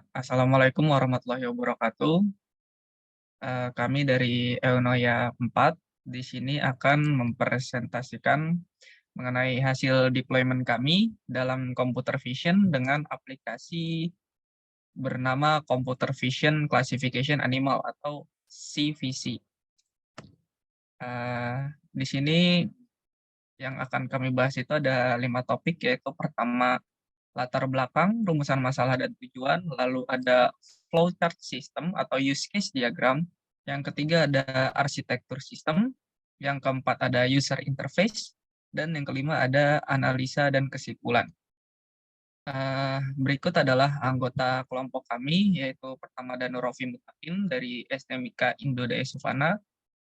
Assalamualaikum warahmatullahi wabarakatuh. Kami dari Eunoia 4 di sini akan mempresentasikan mengenai hasil deployment kami dalam computer vision dengan aplikasi bernama Computer Vision Classification Animal atau CVC. Di sini yang akan kami bahas itu ada 5 topik, yaitu pertama latar belakang, rumusan masalah dan tujuan, lalu ada flowchart system atau use case diagram, yang ketiga ada arsitektur sistem, yang keempat ada user interface, dan yang kelima ada analisa dan kesimpulan. Berikut adalah anggota kelompok kami, yaitu pertama ada Nurrofi Mutakin dari STMIK Indo Daya Sufana,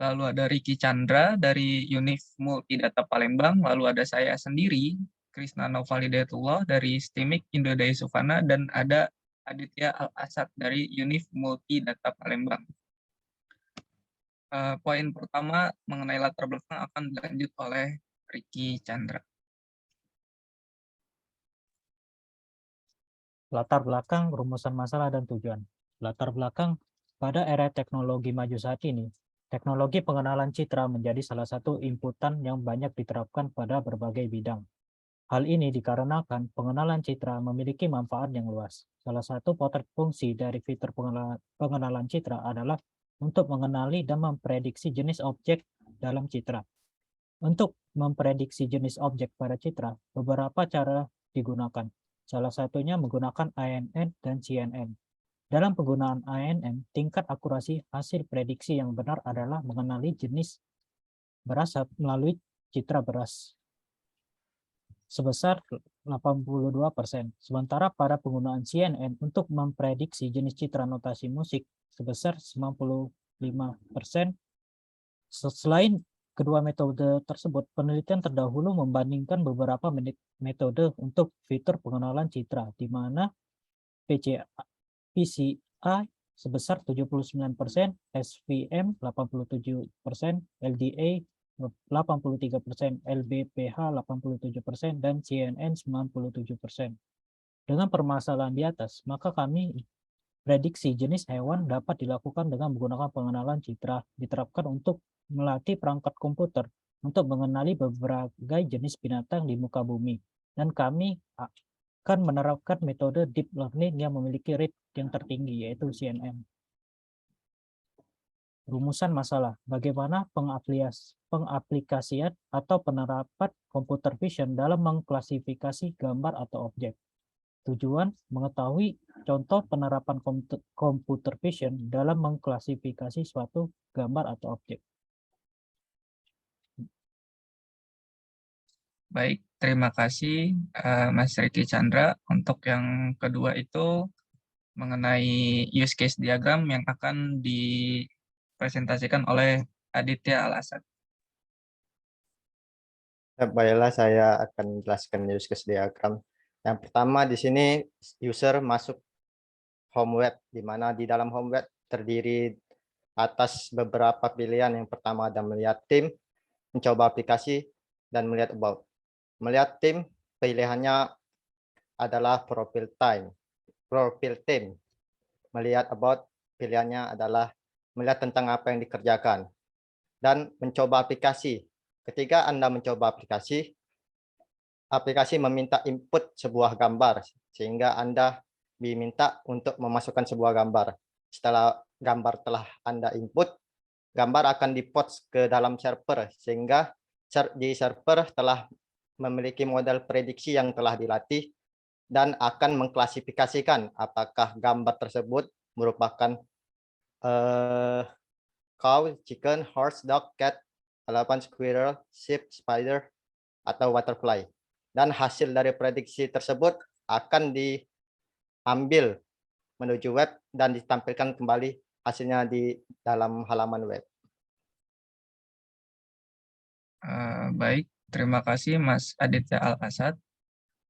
lalu ada Ricky Chandra dari Unif Multidata Palembang, lalu ada saya sendiri, Krisna Novalidayatullah dari STIMIK Indo Daya Sufana, dan ada Aditya Al-Asad dari Unif Multidata Palembang. Poin pertama mengenai latar belakang akan dilanjut oleh Ricky Chandra. Latar belakang, rumusan masalah, dan tujuan. Latar belakang, pada era teknologi maju saat ini, teknologi pengenalan citra menjadi salah satu inputan yang banyak diterapkan pada berbagai bidang. Hal ini dikarenakan pengenalan citra memiliki manfaat yang luas. Salah satu potret fungsi dari fitur pengenalan citra adalah untuk mengenali dan memprediksi jenis objek dalam citra. Untuk memprediksi jenis objek pada citra, beberapa cara digunakan. Salah satunya menggunakan ANN dan CNN. Dalam penggunaan ANN, tingkat akurasi hasil prediksi yang benar adalah mengenali jenis beras melalui citra beras sebesar 82%. Sementara pada penggunaan CNN untuk memprediksi jenis citra notasi musik sebesar 95%. Selain kedua metode tersebut, penelitian terdahulu membandingkan beberapa metode untuk fitur pengenalan citra, di mana PCI sebesar 79%, SVM 87%, LDA 83%, LBPH 87%, dan CNN 97%. Dengan permasalahan di atas, maka kami prediksi jenis hewan dapat dilakukan dengan menggunakan pengenalan citra diterapkan untuk melatih perangkat komputer untuk mengenali berbagai jenis binatang di muka bumi. Dan kami akan menerapkan metode deep learning yang memiliki rate yang tertinggi, yaitu CNN. Rumusan masalah, bagaimana pengaplikasian atau penerapan computer vision dalam mengklasifikasi gambar atau objek. Tujuan, mengetahui contoh penerapan computer vision dalam mengklasifikasi suatu gambar atau objek. Baik, terima kasih Mas Ricky Chandra. Untuk yang kedua itu mengenai use case diagram yang akan dipresentasikan oleh Aditya Al-Asad. Baiklah, saya akan jelaskan use case diagram. Yang pertama di sini user masuk home web, di mana di dalam home web terdiri atas beberapa pilihan. Yang pertama ada melihat tim, mencoba aplikasi, dan melihat about. Melihat tim, pilihannya adalah profil team. Melihat about, pilihannya adalah melihat tentang apa yang dikerjakan. Dan mencoba aplikasi. Ketika Anda mencoba aplikasi meminta input sebuah gambar, sehingga Anda diminta untuk memasukkan sebuah gambar. Setelah gambar telah Anda input, gambar akan dipost ke dalam server, sehingga di server telah memiliki model prediksi yang telah dilatih dan akan mengklasifikasikan apakah gambar tersebut merupakan cow, chicken, horse, dog, cat, elephant, squirrel, sheep, spider, atau butterfly. Dan hasil dari prediksi tersebut akan diambil menuju web dan ditampilkan kembali hasilnya di dalam halaman web. Baik, terima kasih Mas Aditya Al-Asad.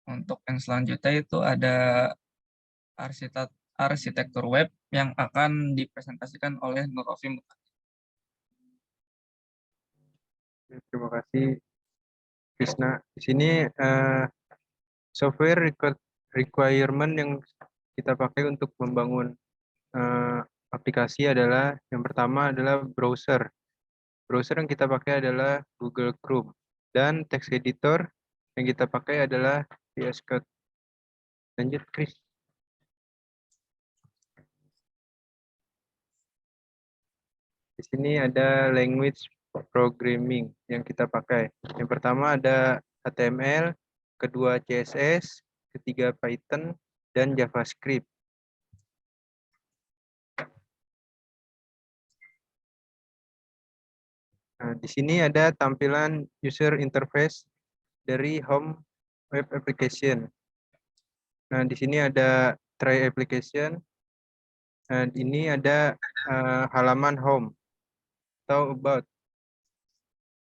Untuk yang selanjutnya itu ada arsitektur web yang akan dipresentasikan oleh Nurrofi Mutakin. Terima kasih Krisna. Di sini software requirement yang kita pakai untuk membangun aplikasi adalah yang pertama adalah browser. Browser yang kita pakai adalah Google Chrome dan text editor yang kita pakai adalah VS Code. Lanjut, Chris. Di sini ada language programming yang kita pakai. Yang pertama ada HTML, kedua CSS, ketiga Python, dan JavaScript. Nah, di sini ada tampilan user interface dari home web application. Nah, di sini ada try application. Nah, ini ada halaman home atau about.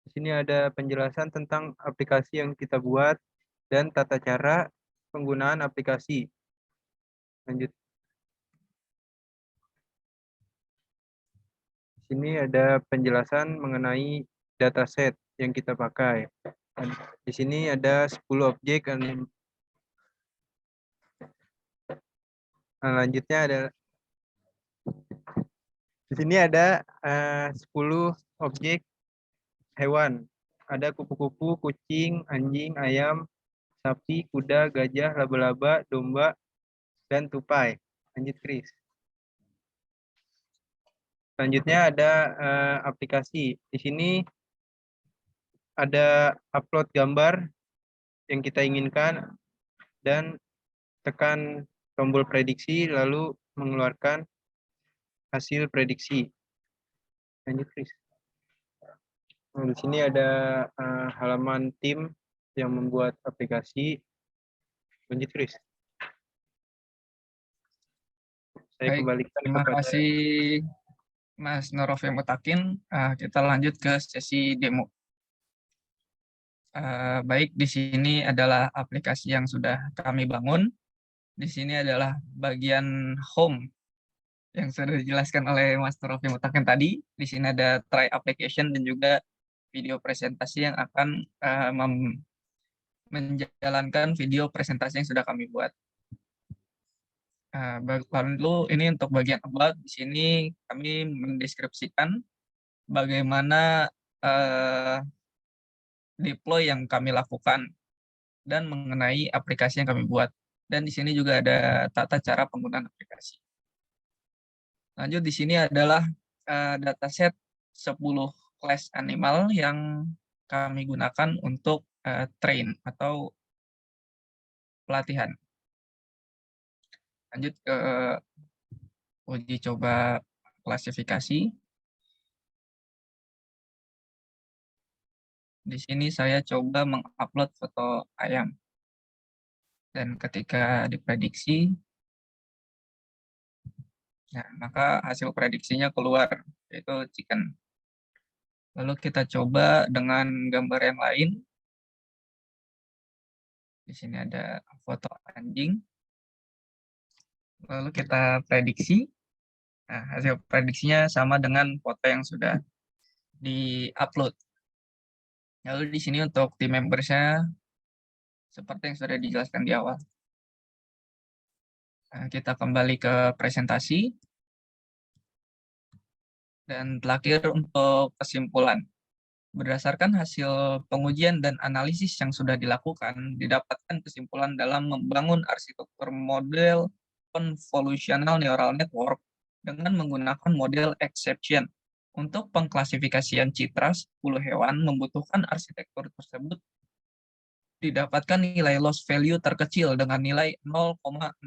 Di sini ada penjelasan tentang aplikasi yang kita buat dan tata cara penggunaan aplikasi. Lanjut. Di sini ada penjelasan mengenai dataset yang kita pakai. Di sini ada 10 objek. Lanjutnya ada di sini ada 10 objek hewan. Ada kupu-kupu, kucing, anjing, ayam, sapi, kuda, gajah, laba-laba, domba, dan tupai. Lanjut, Chris. Selanjutnya ada aplikasi. Di sini ada upload gambar yang kita inginkan dan tekan tombol prediksi lalu mengeluarkan hasil prediksi. Lanjut, Chris. Nah, di sini ada halaman tim yang membuat aplikasi. Lanjut, Chris. Saya Baik, kembalikan terima kepada kasih Mas Norofi Mutakin. Kita lanjut ke sesi demo. Baik, di sini adalah aplikasi yang sudah kami bangun. Di sini adalah bagian home yang sudah dijelaskan oleh Mas Norofi Mutakin tadi. Di sini ada try application dan juga video presentasi yang akan menjalankan video presentasi yang sudah kami buat. Lalu ini untuk bagian about, di sini kami mendeskripsikan bagaimana deploy yang kami lakukan dan mengenai aplikasi yang kami buat. Dan di sini juga ada tata cara penggunaan aplikasi. Lanjut, di sini adalah dataset 10 class animal yang kami gunakan untuk train atau pelatihan. Lanjut ke uji coba klasifikasi. Di sini saya coba mengupload foto ayam. Dan ketika diprediksi, nah, maka hasil prediksinya keluar, yaitu chicken. Lalu kita coba dengan gambar yang lain. Di sini ada foto anjing. Lalu kita prediksi. Nah, hasil prediksinya sama dengan foto yang sudah di-upload. Lalu di sini untuk team members-nya seperti yang sudah dijelaskan di awal. Nah, kita kembali ke presentasi. Dan terakhir untuk kesimpulan. Berdasarkan hasil pengujian dan analisis yang sudah dilakukan, didapatkan kesimpulan dalam membangun arsitektur model convolutional neural network dengan menggunakan model exception. Untuk pengklasifikasian citra 10 hewan membutuhkan arsitektur tersebut didapatkan nilai loss value terkecil dengan nilai 0,0101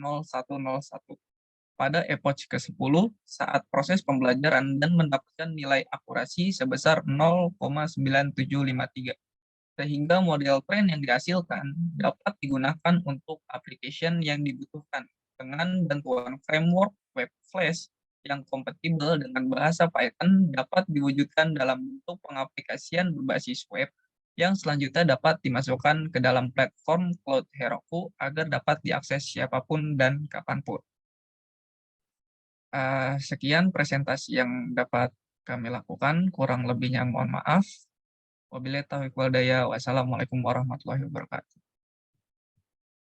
pada epoch ke-10 saat proses pembelajaran dan mendapatkan nilai akurasi sebesar 0,9753. Sehingga model train yang dihasilkan dapat digunakan untuk application yang dibutuhkan dengan bantuan framework web Flash yang kompatibel dengan bahasa Python dapat diwujudkan dalam bentuk pengaplikasian berbasis web yang selanjutnya dapat dimasukkan ke dalam platform Cloud Heroku agar dapat diakses siapapun dan kapanpun. Sekian presentasi yang dapat kami lakukan, kurang lebihnya mohon maaf. Wabillahi taufiq wal hidayah. Wassalamualaikum warahmatullahi wabarakatuh.